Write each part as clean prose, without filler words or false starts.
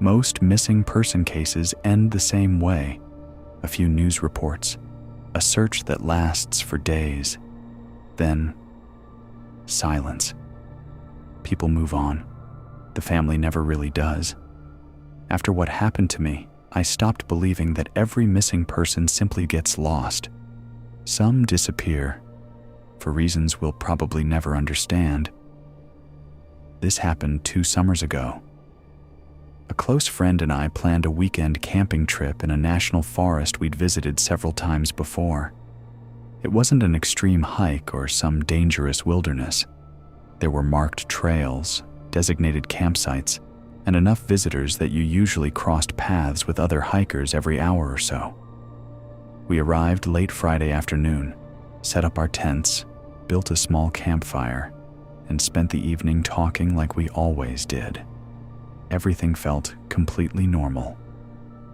Most missing person cases end the same way. A few news reports, a search that lasts for days, then silence. People move on. The family never really does. After what happened to me, I stopped believing that every missing person simply gets lost. Some disappear, for reasons we'll probably never understand. This happened 2 summers ago. A close friend and I planned a weekend camping trip in a national forest we'd visited several times before. It wasn't an extreme hike or some dangerous wilderness. There were marked trails, designated campsites, and enough visitors that you usually crossed paths with other hikers every hour or so. We arrived late Friday afternoon, set up our tents, built a small campfire, and spent the evening talking like we always did. Everything felt completely normal.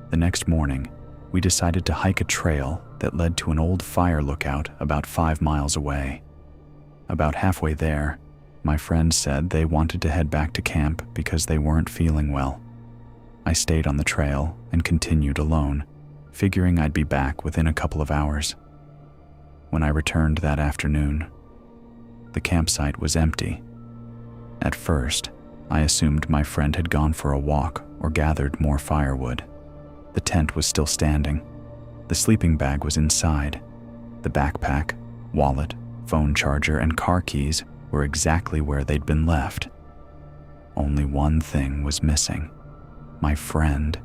The next morning, we decided to hike a trail that led to an old fire lookout about 5 miles away. About halfway there, my friend said they wanted to head back to camp because they weren't feeling well. I stayed on the trail and continued alone, figuring I'd be back within a couple of hours. When I returned that afternoon, the campsite was empty. At first, I assumed my friend had gone for a walk or gathered more firewood. The tent was still standing. The sleeping bag was inside. The backpack, wallet, phone charger, and car keys were exactly where they'd been left. Only one thing was missing: my friend.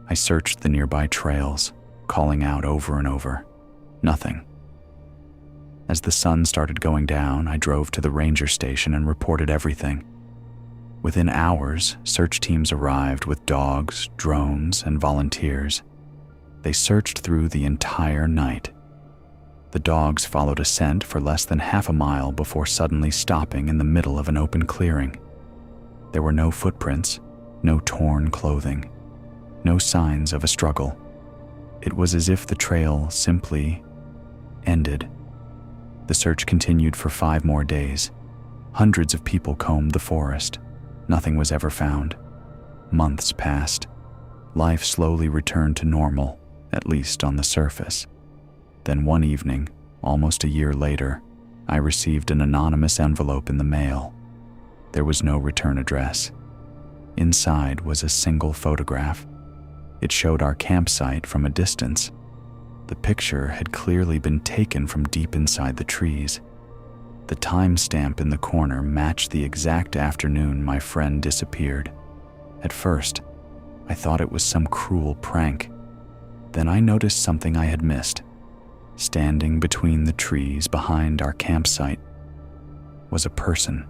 I searched the nearby trails, calling out over and over. Nothing. As the sun started going down, I drove to the ranger station and reported everything. Within hours, search teams arrived with dogs, drones, and volunteers. They searched through the entire night. The dogs followed a scent for less than half a mile before suddenly stopping in the middle of an open clearing. There were no footprints, no torn clothing, no signs of a struggle. It was as if the trail simply ended. The search continued for 5 more days. Hundreds of people combed the forest. Nothing was ever found. Months passed. Life slowly returned to normal, at least on the surface. Then one evening, almost a year later, I received an anonymous envelope in the mail. There was no return address. Inside was a single photograph. It showed our campsite from a distance. The picture had clearly been taken from deep inside the trees. The timestamp in the corner matched the exact afternoon my friend disappeared. At first, I thought it was some cruel prank. Then I noticed something I had missed. Standing between the trees behind our campsite was a person,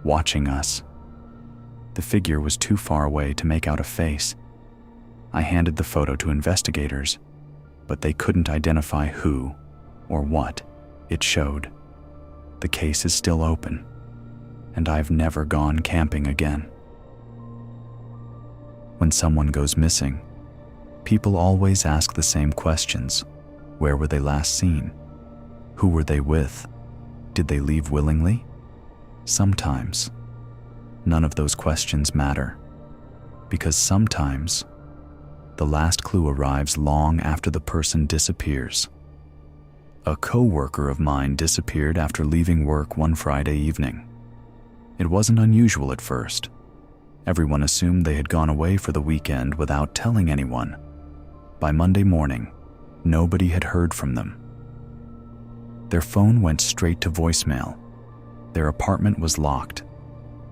watching us. The figure was too far away to make out a face. I handed the photo to investigators, but they couldn't identify who or what it showed. The case is still open, and I've never gone camping again. When someone goes missing, people always ask the same questions. Where were they last seen? Who were they with? Did they leave willingly? Sometimes, none of those questions matter, because sometimes the last clue arrives long after the person disappears. A co-worker of mine disappeared after leaving work one Friday evening. It wasn't unusual at first. Everyone assumed they had gone away for the weekend without telling anyone. By Monday morning, nobody had heard from them. Their phone went straight to voicemail. Their apartment was locked.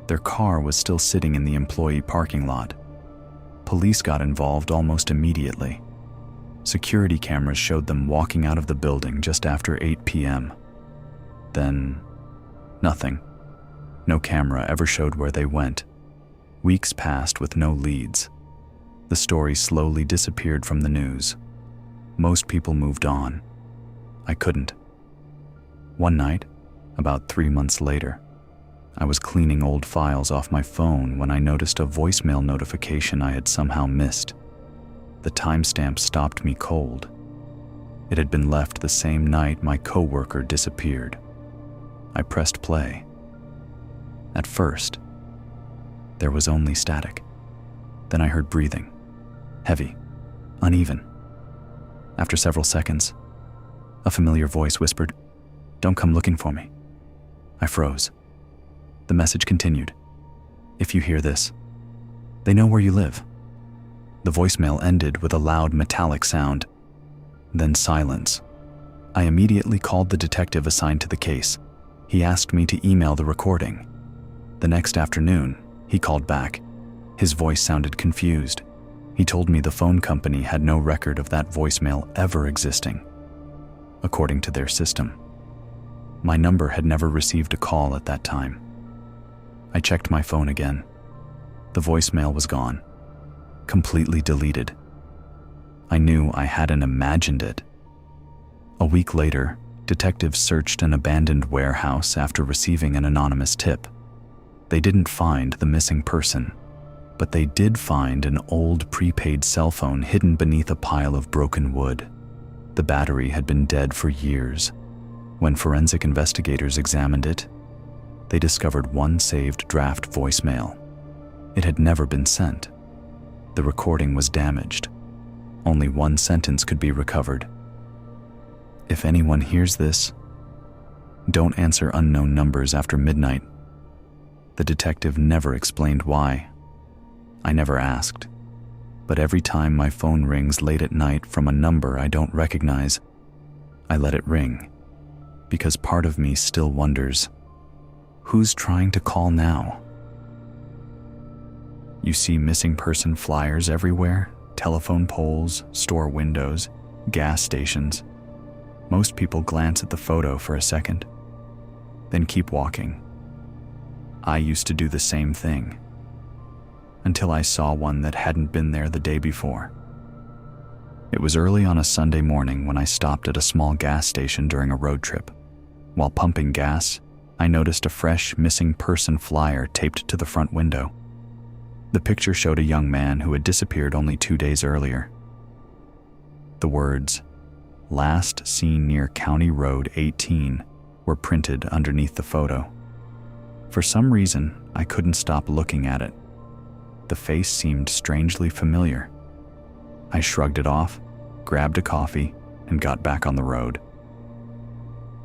Their car was still sitting in the employee parking lot. Police got involved almost immediately. Security cameras showed them walking out of the building just after 8 p.m. Then, nothing. No camera ever showed where they went. Weeks passed with no leads. The story slowly disappeared from the news. Most people moved on. I couldn't. One night, about 3 months later, I was cleaning old files off my phone when I noticed a voicemail notification I had somehow missed. The timestamp stopped me cold. It had been left the same night my coworker disappeared. I pressed play. At first, there was only static. Then I heard breathing. Heavy, uneven. After several seconds, a familiar voice whispered, "Don't come looking for me." I froze. The message continued. "If you hear this, they know where you live." The voicemail ended with a loud metallic sound, then silence. I immediately called the detective assigned to the case. He asked me to email the recording. The next afternoon, he called back. His voice sounded confused. He told me the phone company had no record of that voicemail ever existing, according to their system. My number had never received a call at that time. I checked my phone again. The voicemail was gone, completely deleted. I knew I hadn't imagined it. A week later, detectives searched an abandoned warehouse after receiving an anonymous tip. They didn't find the missing person, but they did find an old prepaid cell phone hidden beneath a pile of broken wood. The battery had been dead for years. When forensic investigators examined it, they discovered one saved draft voicemail. It had never been sent. The recording was damaged. Only one sentence could be recovered. "If anyone hears this, don't answer unknown numbers after midnight." The detective never explained why. I never asked. But every time my phone rings late at night from a number I don't recognize, I let it ring, because part of me still wonders, who's trying to call now? You see missing person flyers everywhere, telephone poles, store windows, gas stations. Most people glance at the photo for a second, then keep walking. I used to do the same thing, until I saw one that hadn't been there the day before. It was early on a Sunday morning when I stopped at a small gas station during a road trip. While pumping gas, I noticed a fresh missing person flyer taped to the front window. The picture showed a young man who had disappeared only 2 days earlier. The words, "Last seen near County Road 18, were printed underneath the photo. For some reason, I couldn't stop looking at it. The face seemed strangely familiar. I shrugged it off, grabbed a coffee, and got back on the road.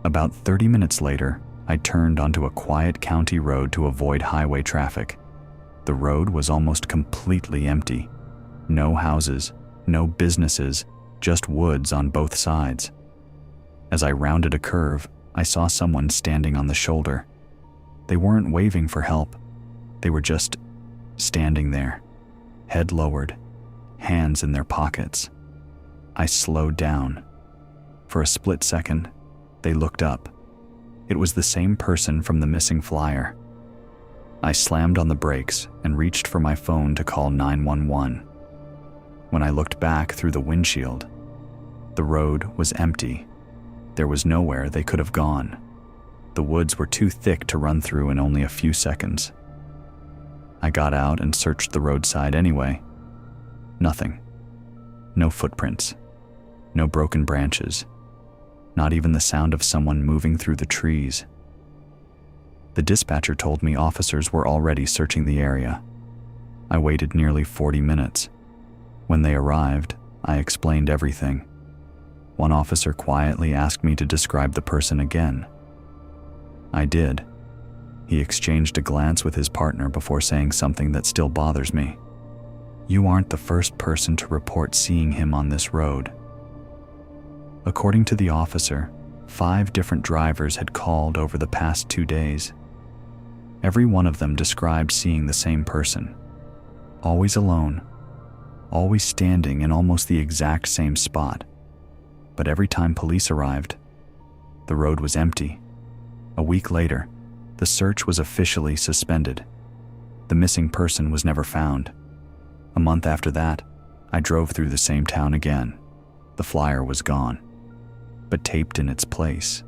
About 30 minutes later, I turned onto a quiet county road to avoid highway traffic. The road was almost completely empty. No houses, no businesses, just woods on both sides. As I rounded a curve, I saw someone standing on the shoulder. They weren't waving for help. They were just standing there, head lowered, hands in their pockets. I slowed down. For a split second, they looked up. It was the same person from the missing flyer. I slammed on the brakes and reached for my phone to call 911. When I looked back through the windshield, the road was empty. There was nowhere they could have gone. The woods were too thick to run through in only a few seconds. I got out and searched the roadside anyway. Nothing. No footprints. No broken branches. Not even the sound of someone moving through the trees. The dispatcher told me officers were already searching the area. I waited nearly 40 minutes. When they arrived, I explained everything. One officer quietly asked me to describe the person again. I did. He exchanged a glance with his partner before saying something that still bothers me. "You aren't the first person to report seeing him on this road." According to the officer, 5 different drivers had called over the past 2 days. Every one of them described seeing the same person. Always alone, always standing in almost the exact same spot. But every time police arrived, the road was empty. A week later, the search was officially suspended. The missing person was never found. A month after that, I drove through the same town again. The flyer was gone. But taped in its place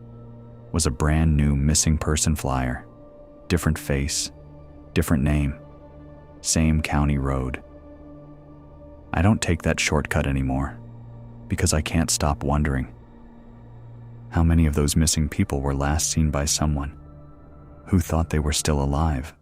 was a brand new missing person flyer. Different face, different name, same county road. I don't take that shortcut anymore because I can't stop wondering how many of those missing people were last seen by someone who thought they were still alive.